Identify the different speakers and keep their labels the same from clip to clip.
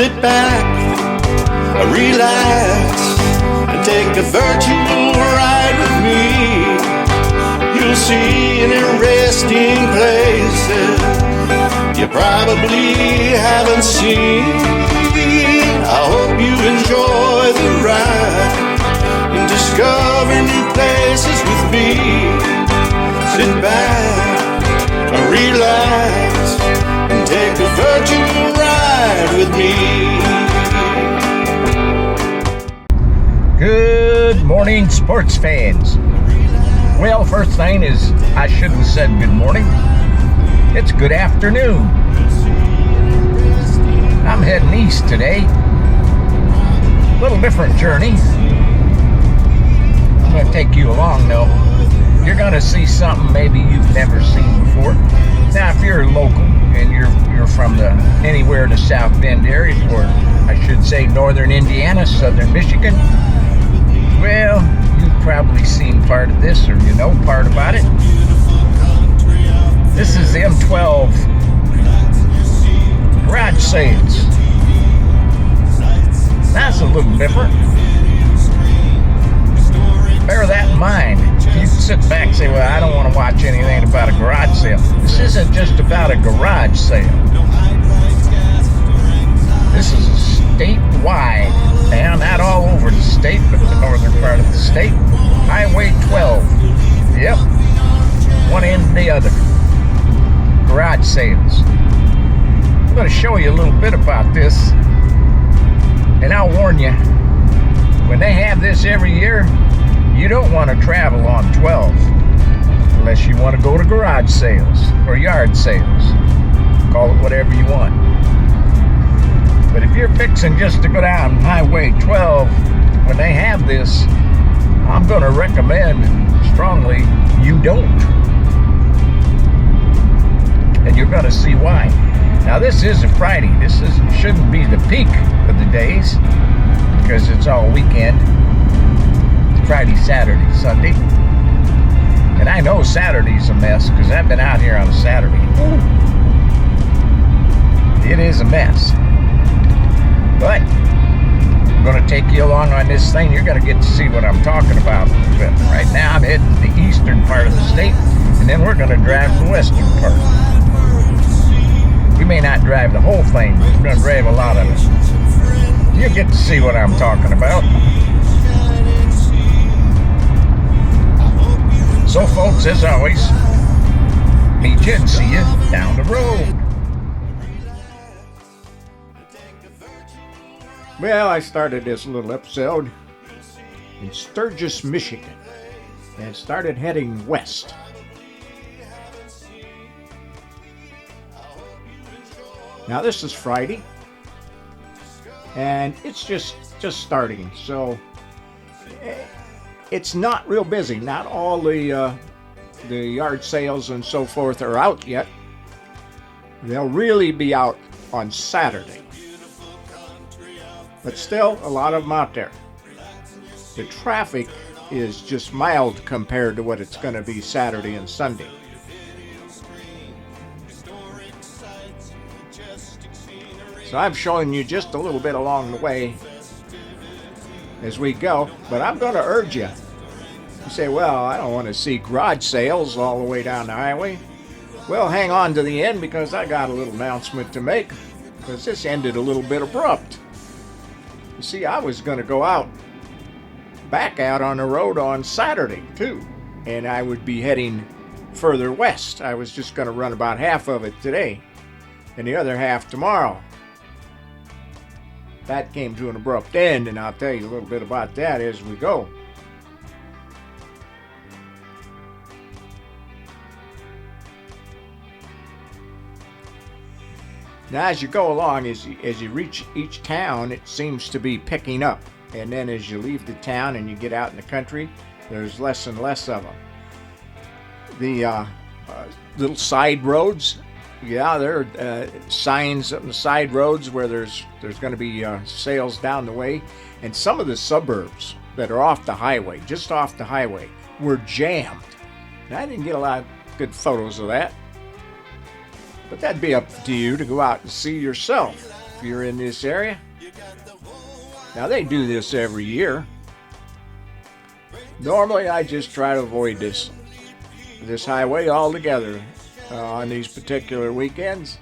Speaker 1: Sit back, relax, and take a virtual ride with me. You'll see interesting places you probably haven't seen. I hope you enjoy the ride and discover new places with me. Sit back, relax, and take a virtual ride with me.
Speaker 2: Good morning, sports fans. Well, first thing is, I shouldn't have said good morning. It's good afternoon. I'm heading east today. Little different journey. I'm going to take you along, though. You're going to see something maybe you've never seen before. Now, if you're local and you're from anywhere in the South Bend area, or I should say northern Indiana, southern Michigan, well, you've probably seen part of this, or you know part about it. This is the M12 garage sales. That's a little different. Bear that in mind. If you sit back and say, well, I don't want to watch anything about a garage sale. This isn't just about a garage sale. This is a statewide, and not all over the state, but the northern part of the state. Highway 12. Yep. One end to the other. Garage sales. I'm going to show you a little bit about this. And I'll warn you, when they have this every year, you don't want to travel on 12 unless you want to go to garage sales or yard sales. Call it whatever you want. But if you're fixing just to go down Highway 12 when they have this, I'm going to recommend strongly you don't. And you're going to see why. Now, this is a Friday. Shouldn't be the peak of the days because it's all weekend. Friday, Saturday, Sunday. And I know Saturday's a mess because I've been out here on a Saturday. It is a mess. But I'm going to take you along on this thing. You're going to get to see what I'm talking about a little bit. Right now I'm heading to the eastern part of the state, and then we're going to drive the western part. We may not drive the whole thing, but we're going to drive a lot of it. You'll get to see what I'm talking about. So, folks, as always, meet you and see you down the road. Well, I started this little episode in Sturgis, Michigan, and started heading west. Now, this is Friday, and it's just starting, so it's not real busy. Not all the yard sales and so forth are out yet. They'll really be out on Saturday. But still, a lot of them out there. The traffic is just mild compared to what it's going to be Saturday and Sunday. So I'm showing you just a little bit along the way as we go, but I'm going to urge you. You say, well, I don't want to see garage sales all the way down the highway. Well, hang on to the end because I got a little announcement to make, because this ended a little bit abrupt. You see, I was going to go back out on the road on Saturday too, and I would be heading further west. I was just going to run about half of it today and the other half tomorrow. That came to an abrupt end, and I'll tell you a little bit about that as we go. Now, as you go along, as you reach each town, it seems to be picking up. And then as you leave the town and you get out in the country, there's less and less of them. The little side roads, yeah, there are signs on the side roads where there's going to be sales down the way. And some of the suburbs that are off the highway, just off the highway, were jammed. And I didn't get a lot of good photos of that. But that'd be up to you to go out and see yourself. if you're in this area. Now they do this every year. Normally I just try to avoid this highway altogether on these particular weekends.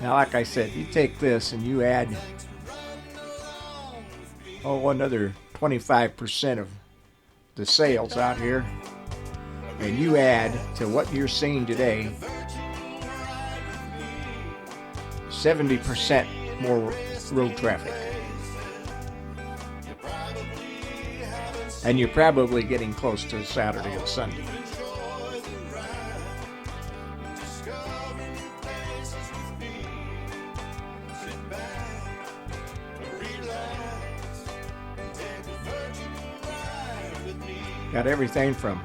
Speaker 2: Now, like I said, you take this and you add another 25% of the sales out here, and you add to what you're seeing today 70% more road traffic. And you're probably getting close to Saturday and Sunday. Got everything from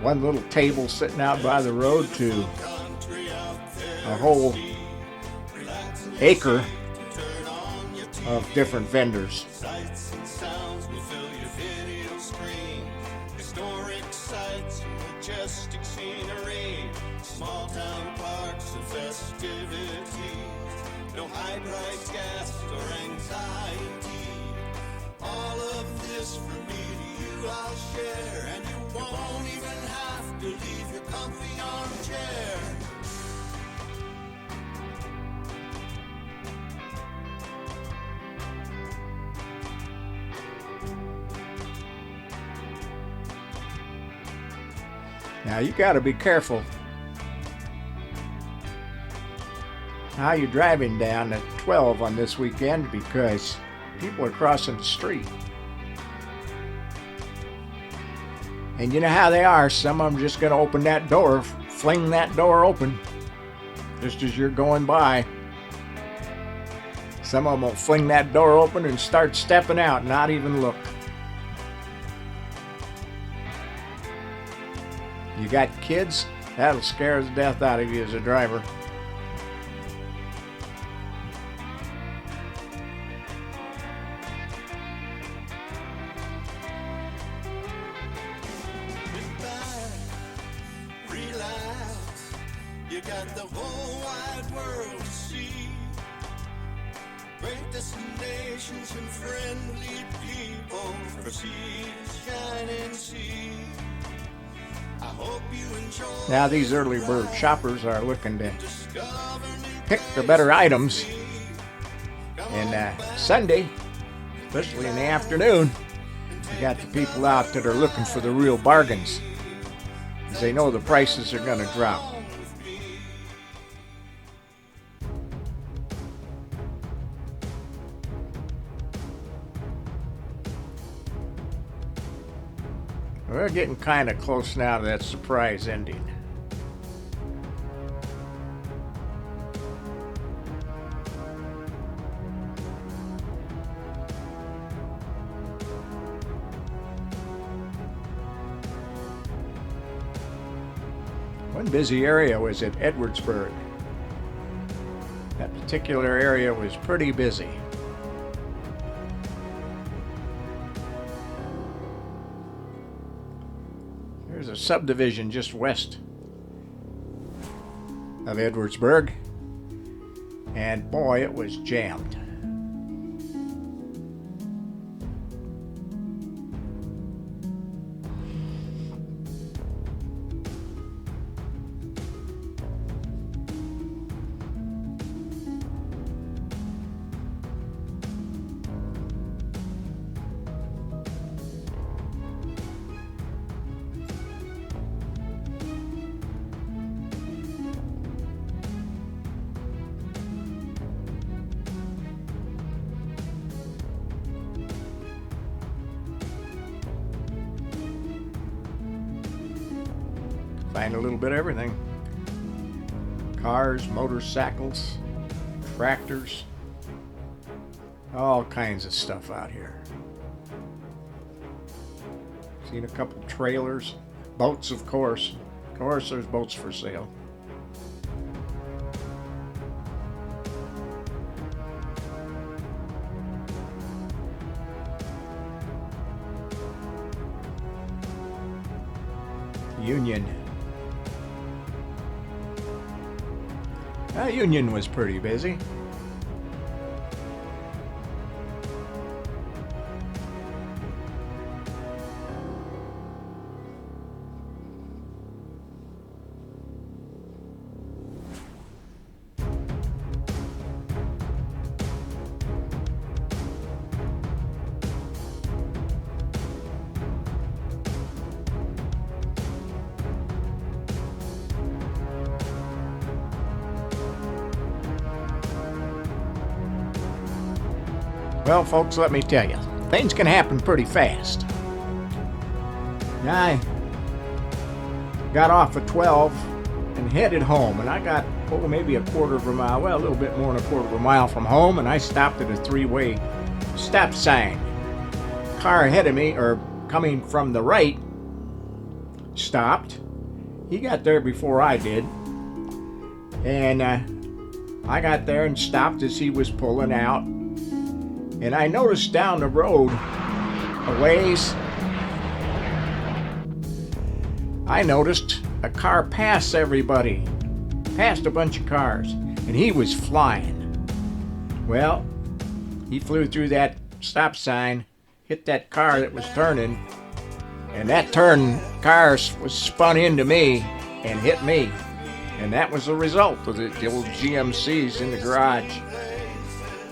Speaker 2: one little table sitting out by the road to a whole acre of different vendors.
Speaker 1: Sights and sounds will fill your video screen. Historic sights and majestic scenery. Small town parks and festivities. No high price gas or anxiety. All of this from me to you I'll share, and you won't even have to leave your comfy armchair.
Speaker 2: Now you got to be careful how you're driving down at 12 on this weekend, because people are crossing the street. And you know how they are. Some of them just going to open that door, fling that door open just as you're going by. Some of them will fling that door open and start stepping out, not even look. You got kids, that'll scare the death out of you as a driver.
Speaker 1: Relax, you got the whole wide world to see. Great destinations and friendly people for seas, shining sea. I hope you enjoy.
Speaker 2: Now these early bird shoppers are looking to pick the better items. And Sunday, especially in the afternoon, you got the people out that are looking for the real bargains, because they know the prices are going to drop. We're getting kind of close now to that surprise ending. One busy area was at Edwardsburg. That particular area was pretty busy. There's a subdivision just west of Edwardsburg, and boy, it was jammed. Find a little bit of everything. Cars, motorcycles, tractors, all kinds of stuff out here. Seen a couple trailers, boats, of course. Of course, there's boats for sale.
Speaker 3: Union. Union was pretty busy. Well, folks, let me tell you, things can happen pretty fast. I got off at 12 and headed home, and I got, maybe a quarter of a mile, well, a little bit more than a quarter of a mile from home, and I stopped at a three-way stop sign. Car ahead of me, or coming from the right, stopped. He got there before I did, and I got there and stopped as he was pulling out. And I noticed down the road a ways, I noticed a car pass everybody, passed a bunch of cars, and he was flying. Well, he flew through that stop sign, hit that car that was turning, and that turn car was spun into me and hit me. And that was the result of the old GMCs in the garage.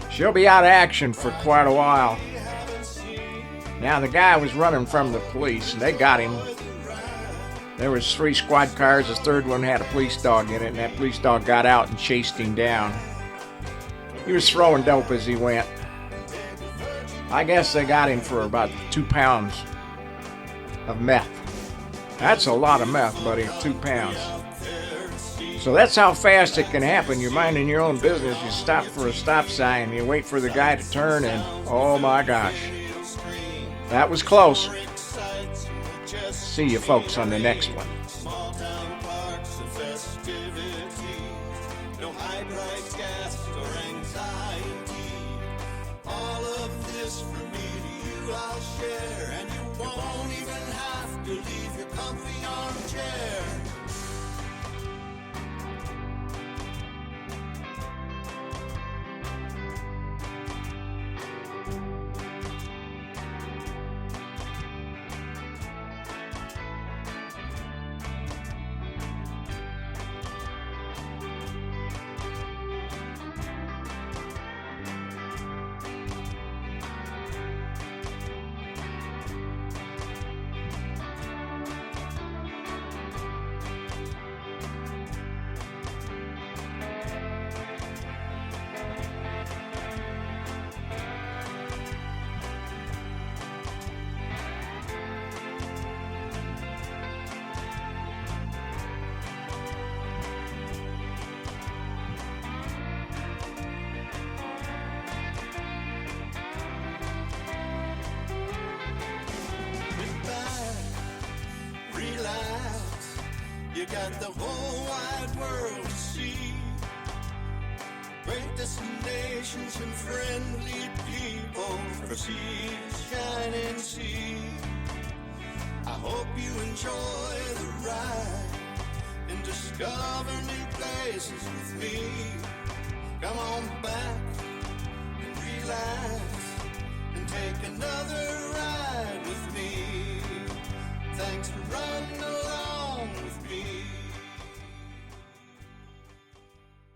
Speaker 3: She'll be out of action for quite a while. Now, the guy was running from the police, and they got him. There was 3 squad cars. The third one had a police dog in it, and that police dog got out and chased him down. He was throwing dope as he went. I guess they got him for about 2 pounds of meth. That's a lot of meth, buddy, 2 pounds. So that's how fast it can happen. You're minding your own business. You stop for a stop sign. You wait for the guy to turn, and oh my gosh, that was close. See you folks on the next one.
Speaker 1: Small town parks and festivities. No high price gas or anxiety. All of this from me to you I'll share, and you won't even have to leave your comfy armchair. Relax, you got the whole wide world to see. Great destinations and friendly people for seas, shining sea. I hope you enjoy the ride and discover new places with me. Come on back and relax and take another ride with me. Thanks for running